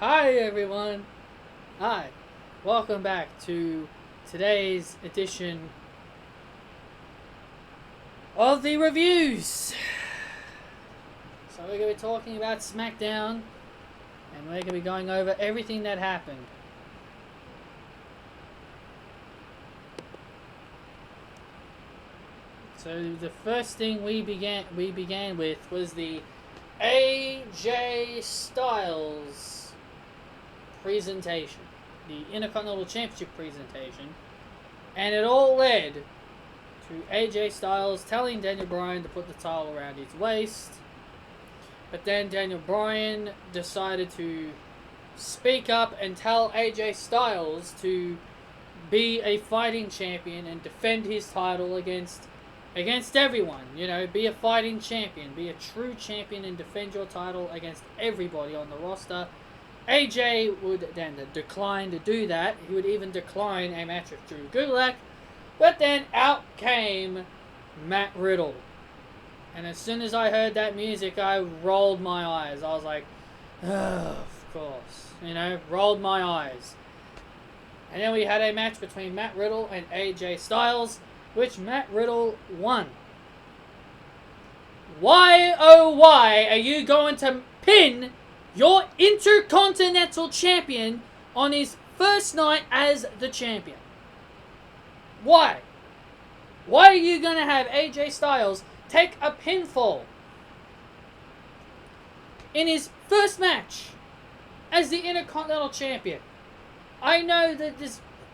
Hi everyone. Hi. Welcome back to today's edition of the reviews. So we're going to be talking about Smackdown and we're going to be going over everything that happened. So the first thing we began with was the AJ Styles presentation, the Intercontinental Championship presentation, and it all led to AJ Styles telling Daniel Bryan to put the towel around his waist. But then Daniel Bryan decided to speak up and tell AJ Styles to be a fighting champion and defend his title against everyone. You know, be a fighting champion, be a true champion and defend your title against everybody on the roster. AJ would then decline to do that. He would even decline a match with Drew Gulak. But then out came Matt Riddle. And as soon as I heard that music, I rolled my eyes. I was like, oh, of course. You know, rolled my eyes. And then we had a match between Matt Riddle and AJ Styles, which Matt Riddle won. Why, oh why, are you going to pin your Intercontinental Champion on his first night as the champion? Why? Why are you going to have AJ Styles take a pinfall in his first match as the Intercontinental Champion? I know that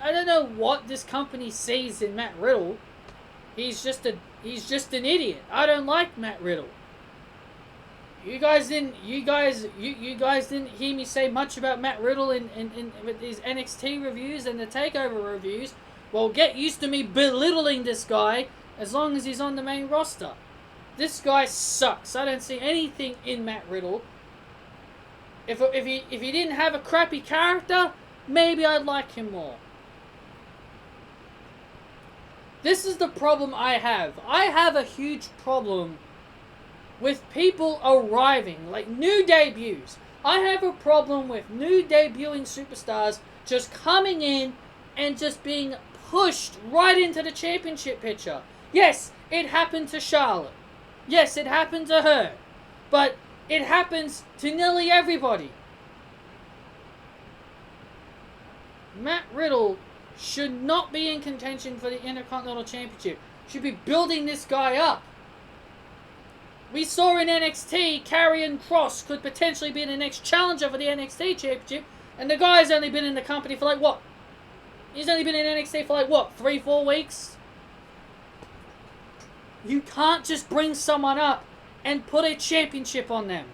I don't know what this company sees in Matt Riddle. He's just an idiot. I don't like Matt Riddle. You guys didn't hear me say much about Matt Riddle in with these NXT reviews and the TakeOver reviews. Well, get used to me belittling this guy as long as he's on the main roster. This guy sucks. I don't see anything in Matt Riddle. If he didn't have a crappy character, maybe I'd like him more. This is the problem I have. I have a huge problem with people arriving, like new debuts. I have a problem with new debuting superstars just coming in and just being pushed right into the championship picture. Yes, it happened to Charlotte. Yes, it happened to her. But it happens to nearly everybody. Matt Riddle should not be in contention for the Intercontinental Championship. Should be building this guy up. We saw in NXT, Karrion Kross could potentially be the next challenger for the NXT Championship, and the guy's only been in the company for like what? He's only been in NXT for like what? 3-4 weeks? You can't just bring someone up and put a championship on them.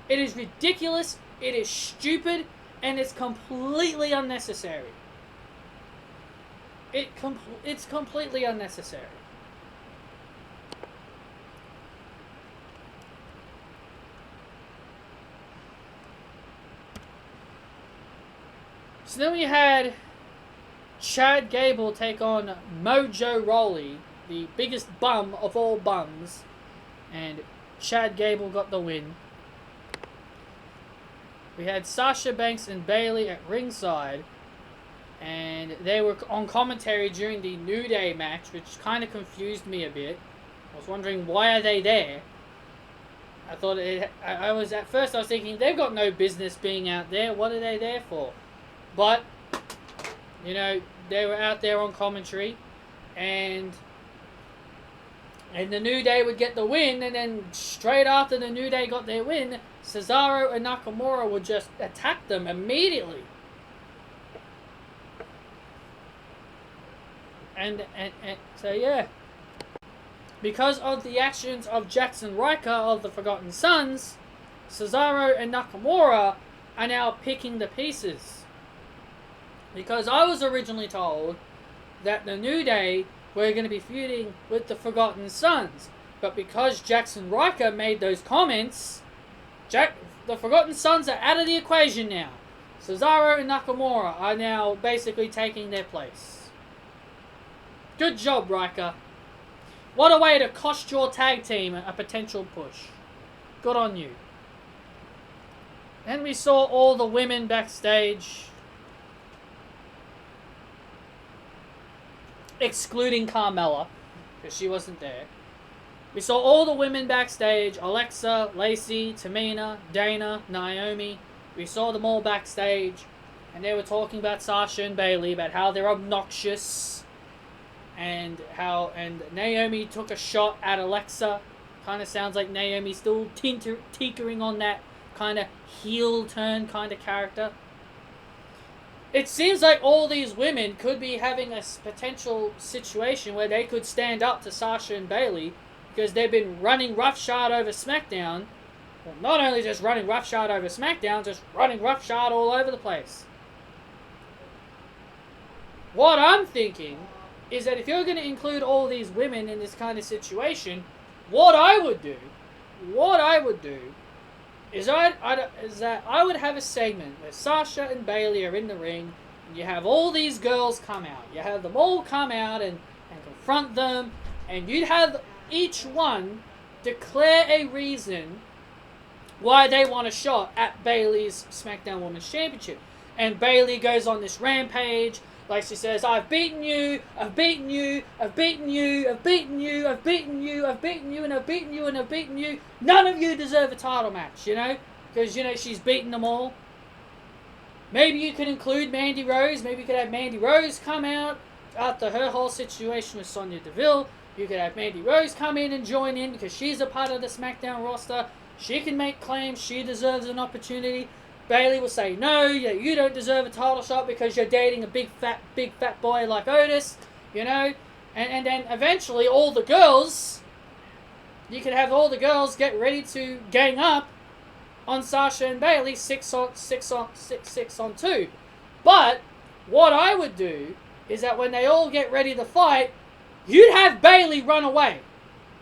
It is ridiculous, it is stupid, and it's completely unnecessary. It's completely unnecessary. So then we had Chad Gable take on Mojo Rawley, the biggest bum of all bums, and Chad Gable got the win. We had Sasha Banks and Bayley at ringside, and they were on commentary during the New Day match, which kind of confused me a bit. I was wondering, why are they there? I was thinking, they've got no business being out there. What are they there for? But, you know, they were out there on commentary, and the New Day would get the win, and then straight after the New Day got their win, Cesaro and Nakamura would just attack them immediately. And so, yeah. Because of the actions of Jackson Ryker of the Forgotten Sons, Cesaro and Nakamura are now picking the pieces. Because I was originally told that the New Day were going to be feuding with the Forgotten Sons. But because Jackson Ryker made those comments, the Forgotten Sons are out of the equation now. Cesaro and Nakamura are now basically taking their place. Good job, Ryker. What a way to cost your tag team a potential push. Good on you. And we saw all the women backstage, excluding Carmella, because she wasn't there. We saw all the women backstage: Alexa, Lacey, Tamina, Dana, Naomi. We saw them all backstage, and they were talking about Sasha and Bayley, about how they're obnoxious, and Naomi took a shot at Alexa. Kind of sounds like Naomi still tinkering on that kind of heel turn kind of character. It seems like all these women could be having a potential situation where they could stand up to Sasha and Bayley, because they've been running roughshod over SmackDown. Well, not only just running roughshod over SmackDown, just running roughshod all over the place. What I'm thinking is that if you're going to include all these women in this kind of situation, what I would do is that I would have a segment where Sasha and Bayley are in the ring, and you have all these girls come out. You have them all come out and confront them, and you'd have each one declare a reason why they want a shot at Bayley's SmackDown Women's Championship. And Bayley goes on this rampage, like she says, I've beaten you, I've beaten you, I've beaten you, I've beaten you, I've beaten you, I've beaten you, and I've beaten you, and I've beaten you. None of you deserve a title match, you know? Because, you know, she's beaten them all. Maybe you could include Mandy Rose. Maybe you could have Mandy Rose come out after her whole situation with Sonya Deville. You could have Mandy Rose come in and join in because she's a part of the SmackDown roster. She can make claims. She deserves an opportunity. Bayley will say, no, you don't deserve a title shot because you're dating a big fat boy like Otis, you know? And then eventually all the girls, you could have all the girls get ready to gang up on Sasha and Bayley 6 on 2. But what I would do is that when they all get ready to fight, you'd have Bayley run away.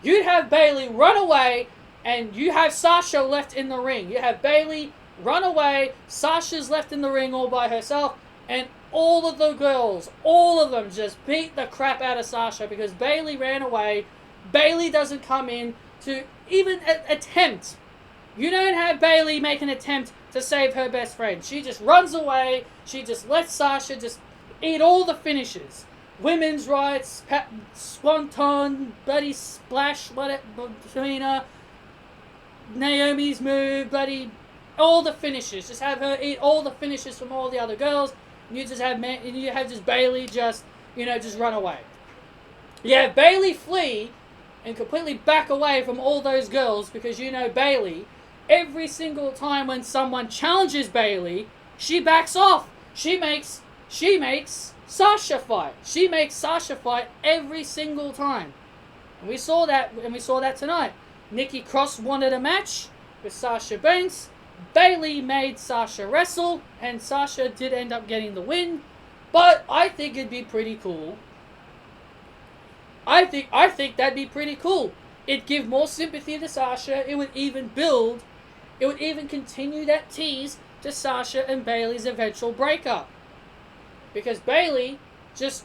You'd have Bayley run away, and you have Sasha left in the ring. You have Bayley run away, Sasha's left in the ring all by herself, and all of the girls, all of them just beat the crap out of Sasha because Bayley ran away. Bayley doesn't come in to even attempt. You don't have Bayley make an attempt to save her best friend. She just runs away. She just lets Sasha just eat all the finishes. Women's rights, Swanton, Bloody Splash, Tamina, Naomi's move, bloody all the finishes. Just have her eat all the finishes from all the other girls. And you just have just Bayley just run away. You have Bayley flee and completely back away from all those girls because Bayley, every single time when someone challenges Bayley, she backs off. She makes Sasha fight. She makes Sasha fight every single time. And we saw that tonight. Nikki Cross wanted a match with Sasha Banks. Bayley made Sasha wrestle, and Sasha did end up getting the win. But I think it'd be pretty cool. I think that'd be pretty cool. It'd give more sympathy to Sasha. It would even continue that tease to Sasha and Bayley's eventual breakup. Because Bayley just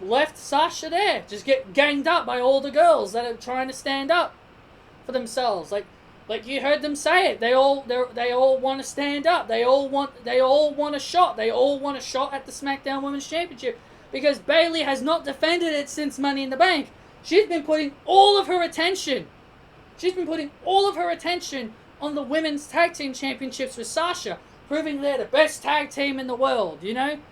left Sasha there. Just get ganged up by all the girls that are trying to stand up for themselves. Like you heard them say it. They all want to stand up. They all want a shot. They all want a shot at the SmackDown Women's Championship. Because Bayley has not defended it since Money in the Bank. She's been putting all of her attention on the Women's Tag Team Championships with Sasha, proving they're the best tag team in the world,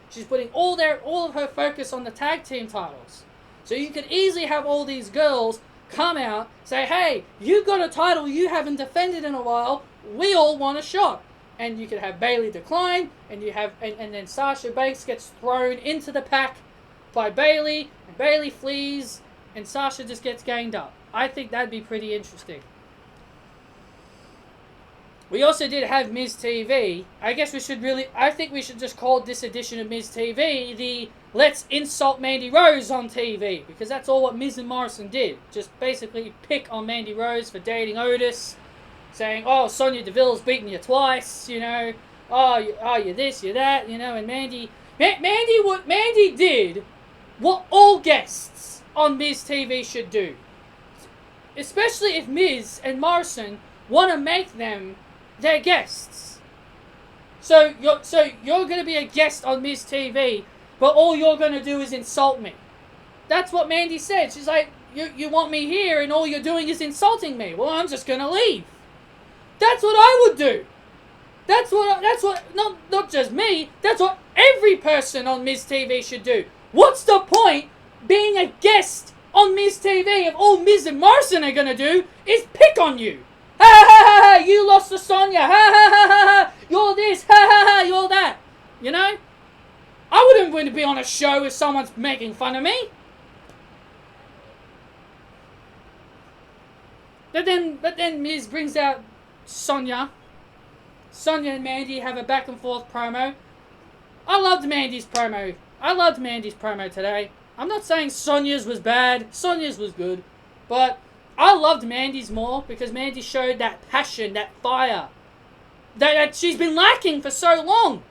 She's putting all of her focus on the tag team titles. So you could easily have all these girls come out, say, hey, you got a title you haven't defended in a while, we all want a shot. And you could have Bayley decline, and then Sasha Banks gets thrown into the pack by Bayley, and Bayley flees, and Sasha just gets ganged up. I think that'd be pretty interesting. We also did have Miz TV. I think we should just call this edition of Miz TV the Let's Insult Mandy Rose on TV, because that's all what Miz and Morrison did. Just basically pick on Mandy Rose for dating Otis, saying, oh, Sonya Deville's beaten you twice, oh, you're this, you're that, and Mandy did what all guests on Miz TV should do. Especially if Miz and Morrison want to make them their guests. So you're going to be a guest on Miz TV, but all you're going to do is insult me. That's what Mandy said. She's like, you want me here, and all you're doing is insulting me. Well, I'm just going to leave. That's what I would do. That's what, not just me, that's what every person on Miz TV should do. What's the point being a guest on Miz TV if all Miz and Morrison are going to do is pick on you? Ha ha ha ha, you lost to Sonya, ha ha ha ha ha, you're this, ha ha ha, you're that. You know? I wouldn't want to be on a show if someone's making fun of me. But then Miz brings out Sonya. Sonya and Mandy have a back and forth promo. I loved Mandy's promo today. I'm not saying Sonya's was bad. Sonya's was good. But I loved Mandy's more because Mandy showed that passion, that fire that she's been lacking for so long.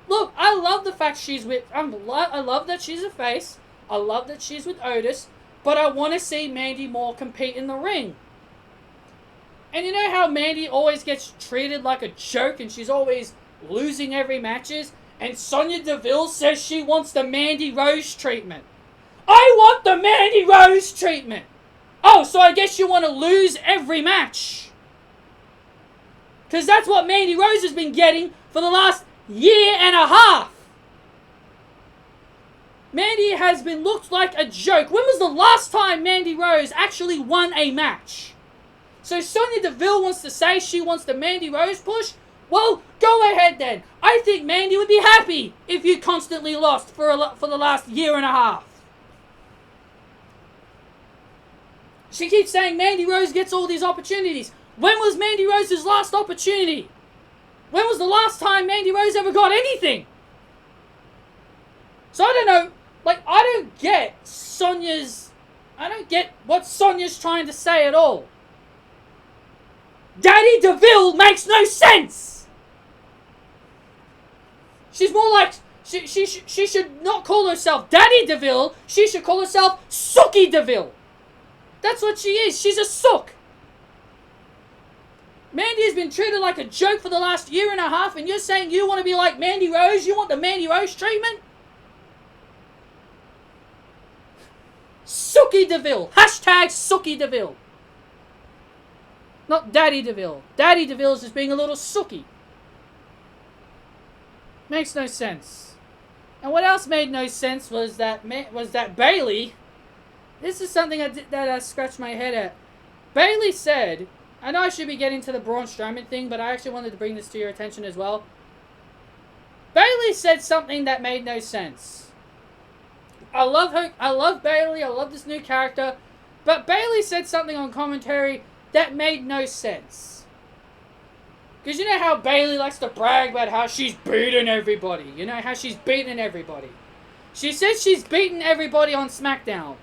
Look, I love the fact she's with... I love that she's a face. I love that she's with Otis. But I want to see Mandy more compete in the ring. And you know how Mandy always gets treated like a joke and she's always losing every matches? And Sonya Deville says she wants the Mandy Rose treatment. I want the Mandy Rose treatment! Oh, so I guess you want to lose every match. Because that's what Mandy Rose has been getting for the last year and a half. Mandy has been looked like a joke. When was the last time Mandy Rose actually won a match? So Sonya Deville wants to say she wants the Mandy Rose push? Well, go ahead then. I think Mandy would be happy if you constantly lost for the last year and a half. She keeps saying Mandy Rose gets all these opportunities. When was Mandy Rose's last opportunity? When was the last time Mandy Rose ever got anything? So I don't know. Like, I don't get what Sonya's trying to say at all. Daddy DeVille makes no sense! She's more like... She should not call herself Daddy DeVille. She should call herself Sookie DeVille. That's what she is. She's a sook. Mandy has been treated like a joke for the last year and a half, and you're saying you want to be like Mandy Rose? You want the Mandy Rose treatment? Sookie DeVille. Hashtag Sookie DeVille. Not Daddy DeVille. Daddy DeVille is just being a little sookie. Makes no sense. And what else made no sense was that Bayley... This is something that I scratched my head at. Bayley said... I know I should be getting to the Braun Strowman thing, but I actually wanted to bring this to your attention as well. Bayley said something that made no sense. I love her. I love Bayley. I love this new character. But Bayley said something on commentary that made no sense. Because you know how Bayley likes to brag about how she's beaten everybody. You know how she's beaten everybody. She says she's beaten everybody on Smackdown.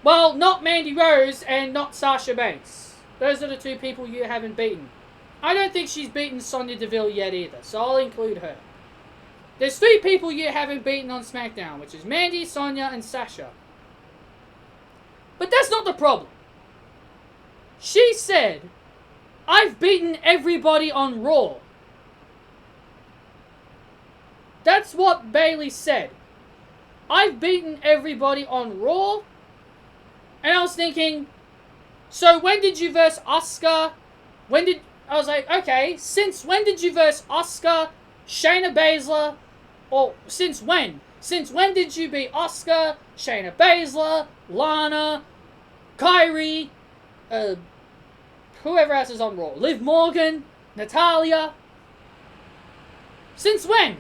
Well, not Mandy Rose and not Sasha Banks. Those are the two people you haven't beaten. I don't think she's beaten Sonya Deville yet either, so I'll include her. There's 3 people you haven't beaten on SmackDown, which is Mandy, Sonya, and Sasha. But that's not the problem. She said, I've beaten everybody on Raw. That's what Bayley said. I've beaten everybody on Raw. And I was thinking, so when did you verse Asuka? I was like, okay, since when did you verse Asuka, Shayna Baszler, or since when? Since when did you beat Asuka, Shayna Baszler, Lana, Kyrie, whoever else is on Raw, Liv Morgan, Natalya? Since when?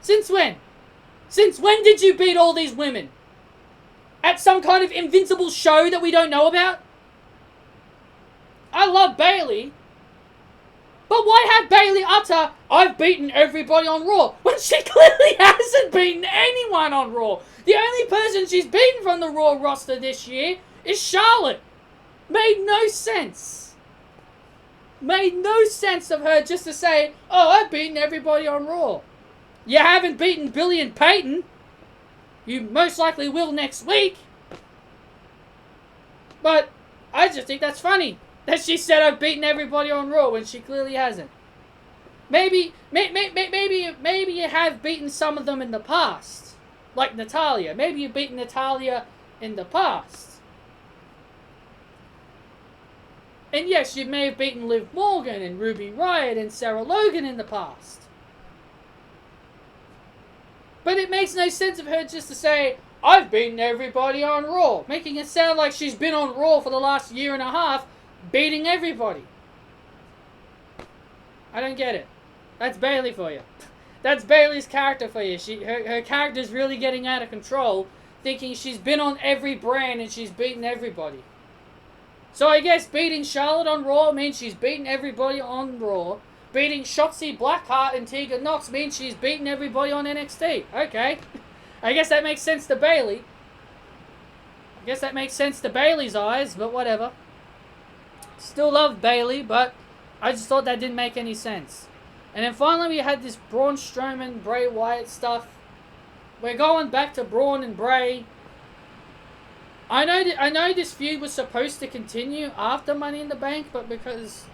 Since when? Since when did you beat all these women? At some kind of invincible show that we don't know about? I love Bayley. But why have Bayley utter, I've beaten everybody on Raw, when she clearly hasn't beaten anyone on Raw? The only person she's beaten from the Raw roster this year is Charlotte. Made no sense. Made no sense of her just to say, oh, I've beaten everybody on Raw. You haven't beaten Billy and Peyton. You most likely will next week. But I just think that's funny that she said I've beaten everybody on Raw when she clearly hasn't. Maybe you have beaten some of them in the past. Like Natalya. Maybe you've beaten Natalya in the past. And yes, you may have beaten Liv Morgan and Ruby Riott and Sarah Logan in the past. But it makes no sense of her just to say, I've beaten everybody on Raw. Making it sound like she's been on Raw for the last year and a half, beating everybody. I don't get it. That's Bayley for you. That's Bayley's character for you. Her character's really getting out of control, thinking she's been on every brand and she's beaten everybody. So I guess beating Charlotte on Raw means she's beaten everybody on Raw. Beating Shotzi Blackheart and Tegan Nox means she's beaten everybody on NXT. Okay. I guess that makes sense to Bayley. I guess that makes sense to Bayley's eyes, but whatever. Still love Bayley, but I just thought that didn't make any sense. And then finally we had this Braun Strowman, Bray Wyatt stuff. We're going back to Braun and Bray. I know this feud was supposed to continue after Money in the Bank, but because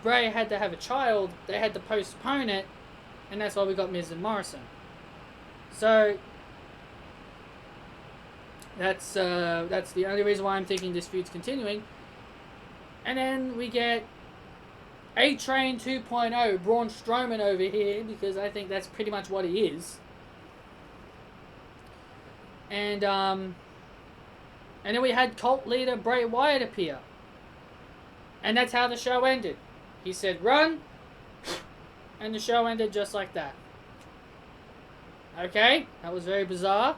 Bray had to have a child, they had to postpone it, and that's why we got Miz and Morrison. So that's the only reason why I'm thinking this feud's continuing. And then we get A-Train 2.0, Braun Strowman over here, because I think that's pretty much what he is. And then we had cult leader Bray Wyatt appear. And that's how the show ended. He said, run, and the show ended just like that. Okay, that was very bizarre.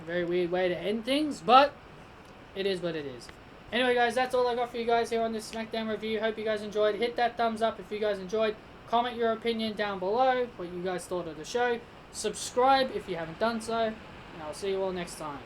A very weird way to end things, but it is what it is. Anyway, guys, that's all I got for you guys here on this SmackDown review. Hope you guys enjoyed. Hit that thumbs up if you guys enjoyed. Comment your opinion down below, what you guys thought of the show. Subscribe if you haven't done so. And I'll see you all next time.